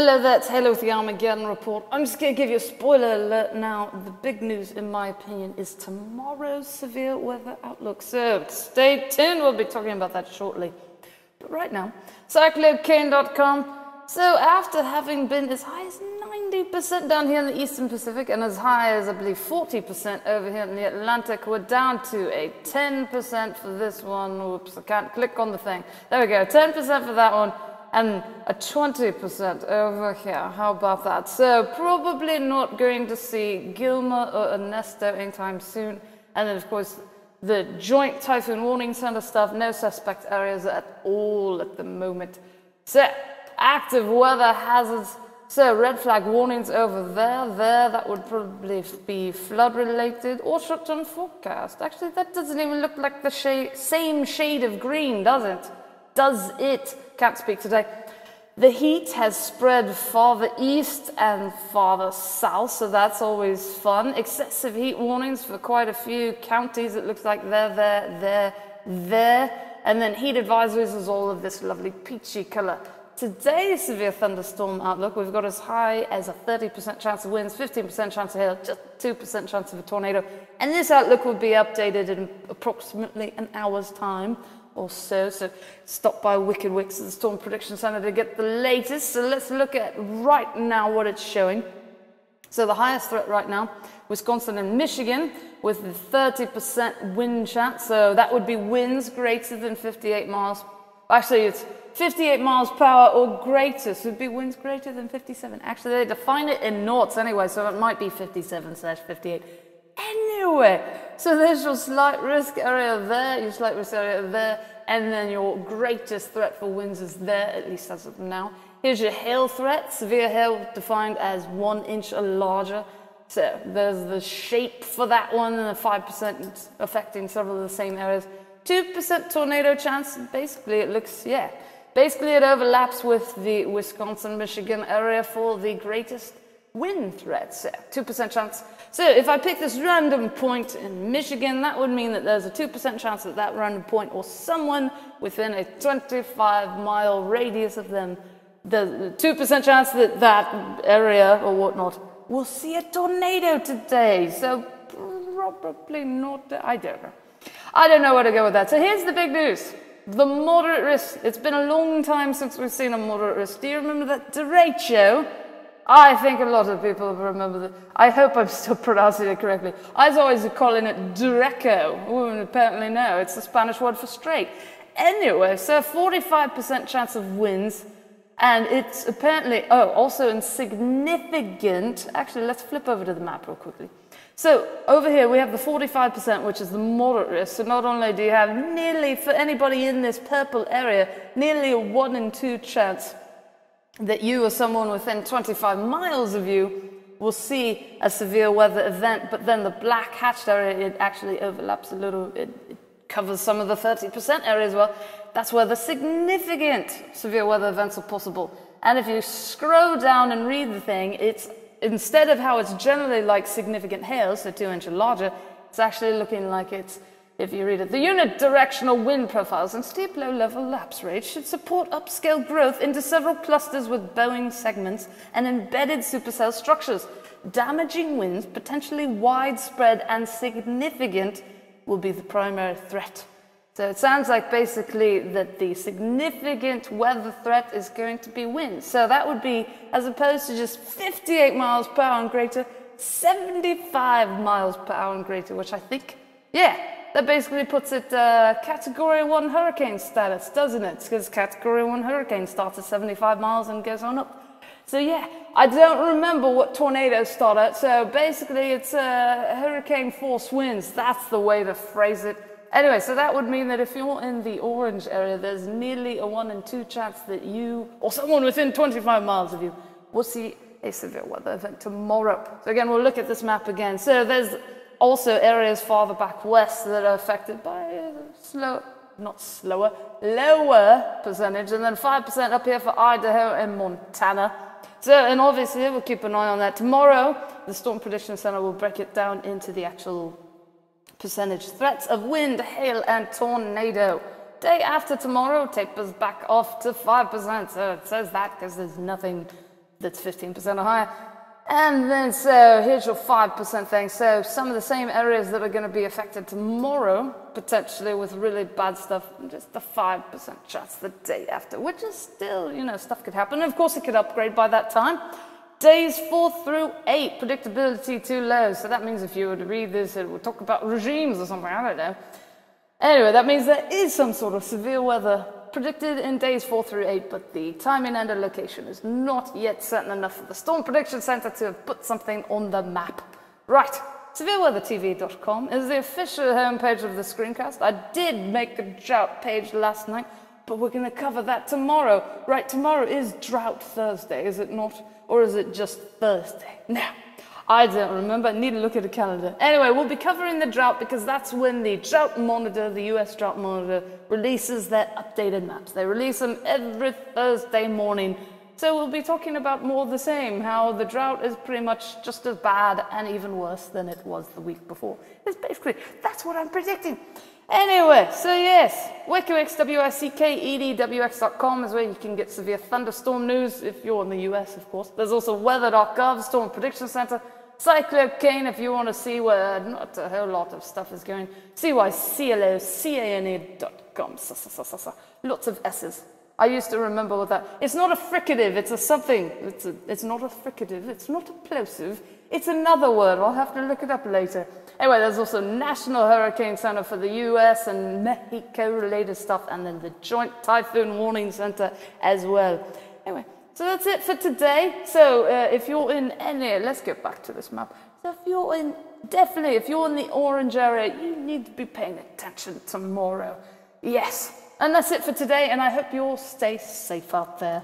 Hello there, it's Halo with the Armageddon Report. I'm just going to give you a spoiler alert now. The big news, in my opinion, is tomorrow's severe weather outlook. So stay tuned, we'll be talking about that shortly. But right now, cyclocane.com. So after having been as high as 90% down here in the Eastern Pacific and as high as, I believe, 40% over here in the Atlantic, we're down to a 10% for this one. Oops, I can't click on the thing. There we go, 10% for that one. And a 20% over here. How about that? So probably not going to see Gilmer or Ernesto anytime soon. And then, of course, the Joint Typhoon Warning Center stuff, no suspect areas at all at the moment. So active weather hazards. So red flag warnings over there. That would probably be flood related or short-term forecast. Actually, that doesn't even look like the same shade of green, does it? Does it? Can't speak today. The heat has spread farther east and farther south, so that's always fun. Excessive heat warnings for quite a few counties. It looks like there. And then heat advisories is all of this lovely peachy color. Today's severe thunderstorm outlook, we've got as high as a 30% chance of winds, 15% chance of hail, just 2% chance of a tornado. And this outlook will be updated in approximately an hour's time or so. So stop by Wicked Wicks at the Storm Prediction Center to get the latest. So let's look at right now what it's showing. So the highest threat right now, Wisconsin and Michigan with the 30% wind chance. So that would be winds greater than 58 miles. Actually, it's 58 miles per hour or greater. So it would be winds greater than 57. Actually, they define it in knots anyway, so it might be 57/58. Anyway, so there's your slight risk area there, your slight risk area there, and then your greatest threat for winds is there, at least as of now. Here's your hail threat, severe hail defined as 1 inch or larger. So there's the shape for that one, and the 5% affecting several of the same areas. 2% tornado chance, basically it looks, basically it overlaps with the Wisconsin-Michigan area for the greatest wind threats, 2% chance. So if I pick this random point in Michigan, that would mean that there's a 2% chance that that random point or someone within a 25-mile radius of them, the 2% chance that that area or whatnot will see a tornado today. So probably not, I don't know. I don't know where to go with that. So here's the big news. The moderate risk. It's been a long time since we've seen a moderate risk. Do you remember that derecho? I think a lot of people remember that. I hope I'm still pronouncing it correctly. I was always calling it derecho. Women apparently know. It's the Spanish word for straight. Anyway, so 45% chance of winds. And it's apparently, also insignificant. Actually, let's flip over to the map real quickly. So over here we have the 45%, which is the moderate risk. So not only do you have nearly, for anybody in this purple area, nearly a 1 in 2 chance that you or someone within 25 miles of you will see a severe weather event, but then the black hatched area, it actually overlaps a little, it covers some of the 30% area as well. That's where the significant severe weather events are possible. And if you scroll down and read the thing, it's instead of how it's generally like significant hail, so 2 inch or larger, it's actually looking like it's, if you read it, the unit directional wind profiles and steep low-level lapse rates should support upscale growth into several clusters with bowing segments and embedded supercell structures. Damaging winds, potentially widespread and significant, will be the primary threat. So it sounds like basically that the significant weather threat is going to be winds. So that would be, as opposed to just 58 miles per hour and greater, 75 miles per hour and greater, which I think, that basically puts it Category 1 hurricane status, doesn't it? Because Category 1 hurricane starts at 75 miles and goes on up. So I don't remember what tornadoes start at, so basically it's hurricane force winds. That's the way to phrase it. Anyway, so that would mean that if you're in the orange area, there's nearly a 1 in 2 chance that you, or someone within 25 miles of you, will see a severe weather event tomorrow. So again, we'll look at this map again. So there's also areas farther back west that are affected by a lower percentage, and then 5% up here for Idaho and Montana. So, and obviously we'll keep an eye on that. Tomorrow, the Storm Prediction Center will break it down into the actual percentage threats of wind, hail, and tornado. Day after tomorrow tapers back off to 5%. So it says that because there's nothing that's 15% or higher. And then, so here's your 5% thing. So some of the same areas that are going to be affected tomorrow, potentially with really bad stuff, just the 5% chance the day after, which is still, you know, stuff could happen. And of course, it could upgrade by that time. Days 4 through 8, predictability too low. So that means if you were to read this, it would talk about regimes or something, I don't know. Anyway, that means there is some sort of severe weather predicted in days 4 through 8, but the timing and the location is not yet certain enough for the Storm Prediction Center to have put something on the map. Right, severeweathertv.com is the official homepage of the screencast. I did make a drought page last night, but we're going to cover that tomorrow. Right, tomorrow is Drought Thursday, is it not? Or is it just Thursday? Now, I don't remember. I need to look at the calendar. Anyway, we'll be covering the drought because that's when the Drought Monitor, the US Drought Monitor, releases their updated maps. They release them every Thursday morning. So we'll be talking about more of the same, how the drought is pretty much just as bad and even worse than it was the week before. It's basically, that's what I'm predicting. Anyway, so yes, WICKEDWX.com is where you can get severe thunderstorm news if you're in the US, of course. There's also weather.gov, Storm Prediction Center, Cyclocane if you want to see where not a whole lot of stuff is going, CYCLOCANE.com, lots of S's. I used to remember what that, it's not a fricative, it's a something, it's not a fricative, it's not a plosive, it's another word, I'll have to look it up later. Anyway, there's also National Hurricane Center for the US and Mexico related stuff, and then the Joint Typhoon Warning Center as well. Anyway, so that's it for today. So if you're in any, let's get back to this map. So if you're in, definitely, if you're in the orange area, you need to be paying attention tomorrow. Yes. And that's it for today, and I hope you all stay safe out there.